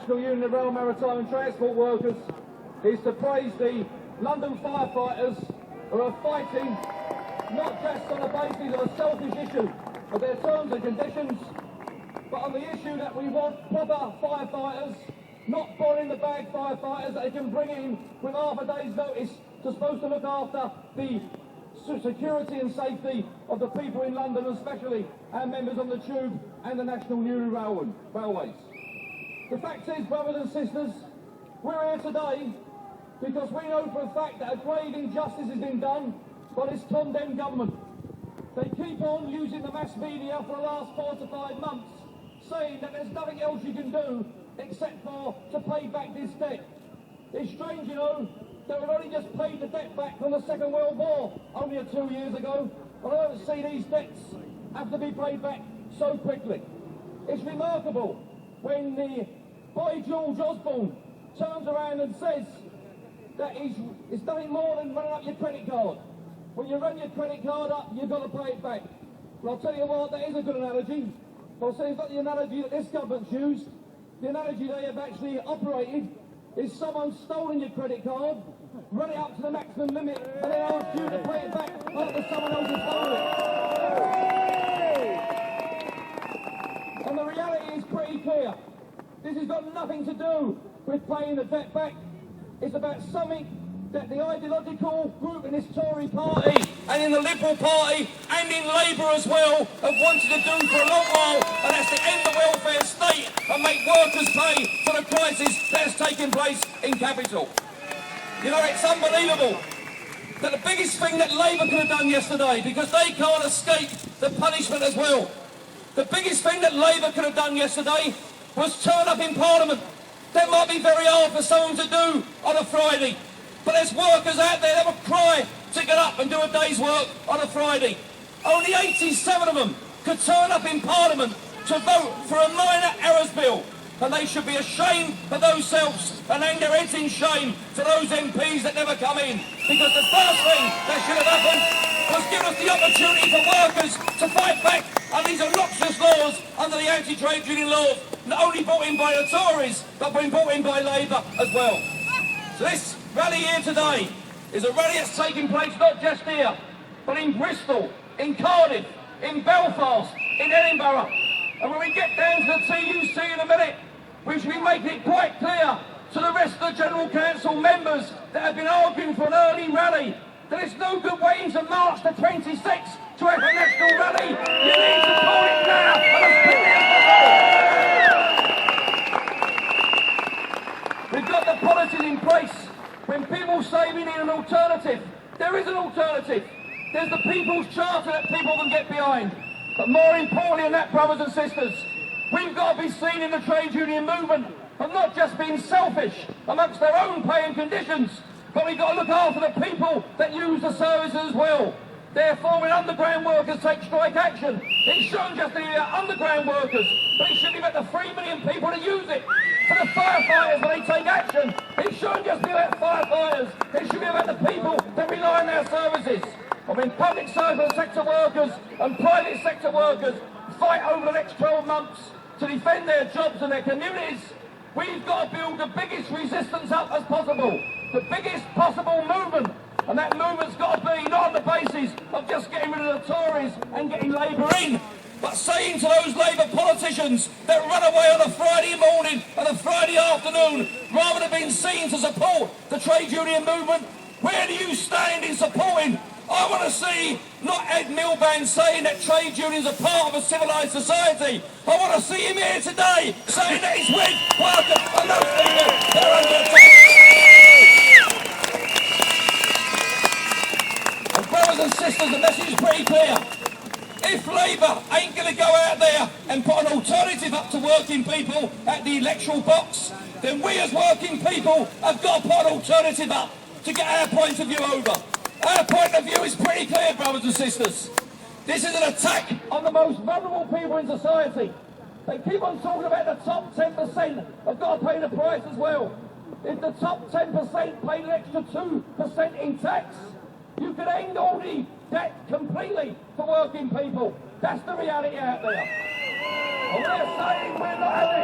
National Union of Rail, Maritime and Transport Workers is to praise the London firefighters who are fighting not just on the basis of a selfish issue of their terms and conditions, but on the issue that we want proper firefighters, not boring the bag firefighters that they can bring in with half a day's notice to supposed to look after the security and safety of the people in London, especially our members on the Tube and the National Union Railways. The fact is, brothers and sisters, we're here today because we know for a fact that a grave injustice has been done by this condemned government. They keep on using the mass media for the last 4 to 5 months, saying that there's nothing else you can do except for to pay back this debt. It's strange, you know, that we've only just paid the debt back from the Second World War only 2 years ago, but I don't see these debts have to be paid back so quickly. It's remarkable when the boy George Osborne turns around and says that it's nothing more than running up your credit card. When you run your credit card up, you've got to pay it back. Well, I'll tell you what, that is a good analogy. I'll say it's not the analogy that this government's used. The analogy they have actually operated is someone stolen your credit card, run it up to the maximum limit, and then ask you to pay it back after someone else has stolen it. And the reality is pretty clear. This has got nothing to do with paying the debt back. It's about something that the ideological group in this Tory party and in the Liberal Party and in Labour as well have wanted to do for a long while, and that's to end the welfare state and make workers pay for the crisis that has taken place in capital. You know, it's unbelievable that the biggest thing that Labour could have done yesterday, because they can't escape the punishment as well, the biggest thing that Labour could have done yesterday was turn up in Parliament. That might be very hard for someone to do on a Friday, but there's workers out there that would cry to get up and do a day's work on a Friday. Only 87 of them could turn up in Parliament to vote for a minor errors bill, and they should be ashamed of themselves and hang their heads in shame to those MPs that never come in, because the first thing that should have happened was give us the opportunity for workers to fight back on these obnoxious laws under the anti-trade union laws, not only brought in by the Tories, but been brought in by Labour as well. So this rally here today is a rally that's taking place not just here, but in Bristol, in Cardiff, in Belfast, in Edinburgh. And when we get down to the TUC in a minute, we should be making it quite clear to the rest of the General Council members that have been arguing for an early rally that it's no good waiting to March the 26th to have a national rally. You need to call it now and as quickly as possible. We've got the policies in place. When people say we need an alternative, there is an alternative. There's the People's Charter that people can get behind. But more importantly than that, brothers and sisters, we've got to be seen in the trade union movement of not just being selfish amongst their own pay and conditions, but we've got to look after the people that use the services as well. Therefore, when underground workers take strike action, it shouldn't just be about underground workers, but it should be about the 3 million people that use it. For the firefighters, when they take action, it shouldn't just be about firefighters, it should be about the people that rely on their services. I mean, public service sector workers and private sector workers fight over the next 12 months to defend their jobs and their communities. We've got to build the biggest resistance up as possible, the biggest possible movement. And that movement's got to be not on the basis of just getting rid of the Tories and getting Labour in, but saying to those Labour politicians that run away on a Friday morning and a Friday afternoon, rather than being seen to support the trade union movement, where do you stand in supporting? I want to see not Ed Miliband saying that trade unions are part of a civilised society. I want to see him here today saying that he's with workers and those people that are under attack. And brothers and sisters, the message is pretty clear. If Labour ain't going to go out there and put an alternative up to working people at the electoral box, then we as working people have got to put an alternative up to get our point of view over. Our point of view is pretty clear, brothers and sisters. This is an attack on the most vulnerable people in society. They keep on talking about the top 10% have got to pay the price as well. If the top 10% paid an extra 2% in tax, you could end all the debt completely for working people. That's the reality out there. And we're saying we're not having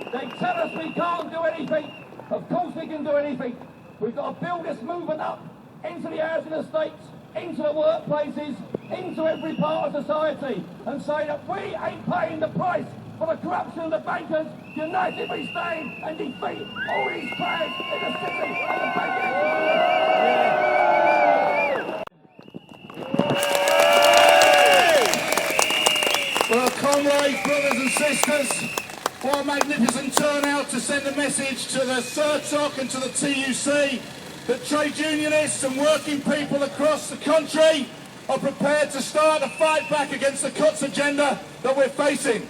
it. They tell us we can't do anything. Of course we can do anything. We've got to build this movement up into the housing estates, into the workplaces, into every part of society, and say that we ain't paying the price for the corruption of the bankers. United we stand and defeat all these players in the city and the banking. Well, comrades, brothers and sisters, what a magnificent turnout to send a message to the SIRTOC and to the TUC that trade unionists and working people across the country are prepared to start a fight back against the cuts agenda that we're facing.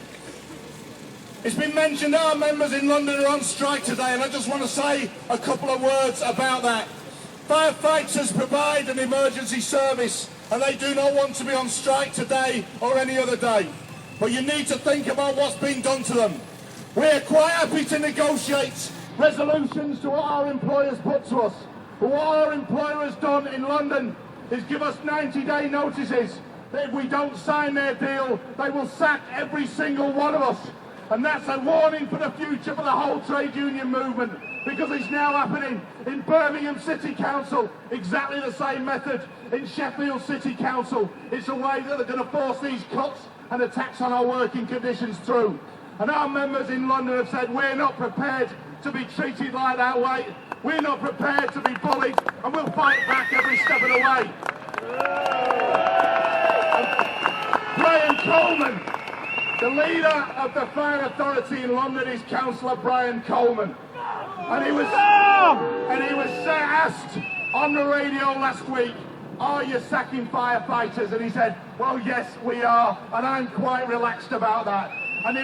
It's been mentioned our members in London are on strike today, and I just want to say a couple of words about that. Firefighters provide an emergency service, and they do not want to be on strike today or any other day. But you need to think about what's being done to them. We're quite happy to negotiate resolutions to what our employers put to us. But what our employer has done in London is give us 90-day notices that if we don't sign their deal, they will sack every single one of us. And that's a warning for the future for the whole trade union movement, because it's now happening in Birmingham City Council, exactly the same method in Sheffield City Council. It's a way that they're going to force these cuts and attacks on our working conditions through. And our members in London have said we're not prepared to be treated like that way. We're not prepared to be bullied, and we'll fight back every step of the way. Brian Coleman, the leader of the Fire Authority in London, is Councillor Brian Coleman. And he was asked on the radio last week, are you sacking firefighters? And he said, well, yes, we are, and I'm quite relaxed about that. And he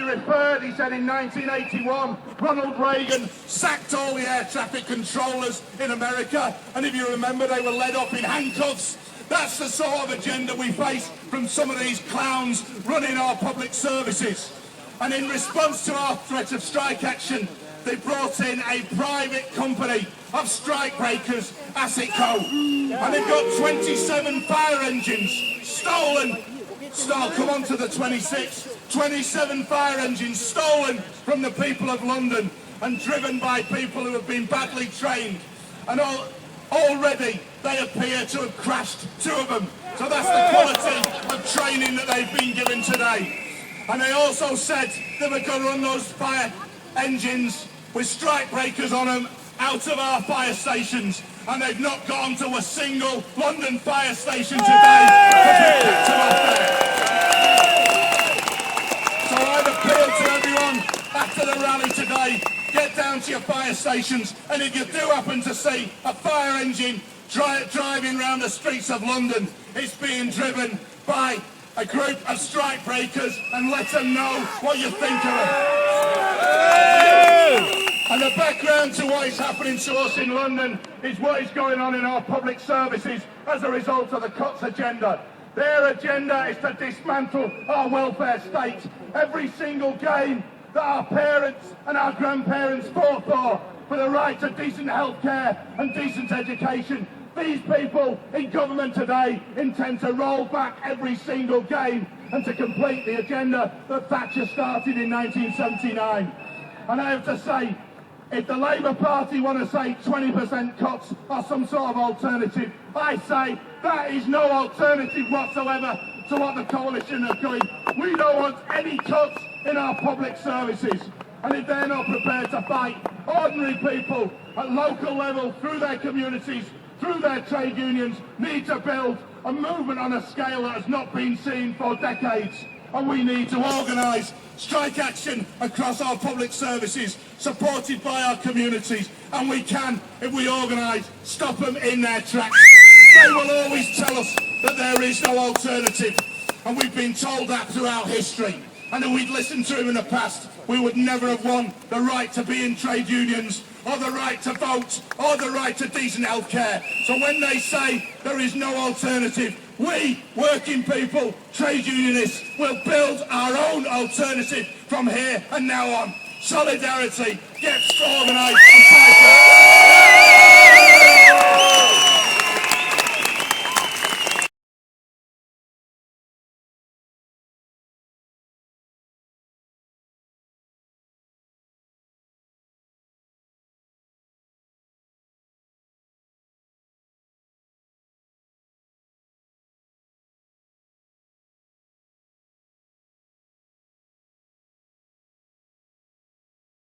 said in 1981, Ronald Reagan sacked all the air traffic controllers in America, and if you remember, they were led off in handcuffs. That's the sort of agenda we face from some of these clowns running our public services. And in response to our threat of strike action, they brought in a private company of strike breakers, ASICO, and they've got 27 fire engines stolen. Come on to the 26. 27 fire engines stolen from the people of London and driven by people who have been badly trained. And already they appear to have crashed 2 of them. So that's the quality of training that they've been given today. And they also said they were going to run those fire engines with strike breakers on them out of our fire stations. And they've not gone to a single London fire station today because we kept them off there. So I'd appeal to everyone after the rally today, get down to your fire stations, and if you do happen to see a fire engine driving around the streets of London, it's being driven by a group of strike breakers, and let them know what you think of it. And the background to what is happening to us in London is what is going on in our public services as a result of the cuts agenda. Their agenda is to dismantle our welfare state. Every single gain that our parents and our grandparents fought for the right to decent health care and decent education, these people in government today intend to roll back every single gain and to complete the agenda that Thatcher started in 1979. And I have to say, if the Labour Party want to say 20% cuts are some sort of alternative, I say that is no alternative whatsoever to what the coalition are doing. We don't want any cuts in our public services. And if they're not prepared to fight, ordinary people at local level, through their communities, through their trade unions, need to build a movement on a scale that has not been seen for decades. And we need to organise strike action across our public services, supported by our communities. And we can, if we organise, stop them in their tracks. They will always tell us that there is no alternative. And we've been told that throughout history. And if we'd listened to him in the past, we would never have won the right to be in trade unions, or the right to vote, or the right to decent health care. So when they say there is no alternative, we, working people, trade unionists, will build our own alternative from here and now on. Solidarity, get organised and fight back.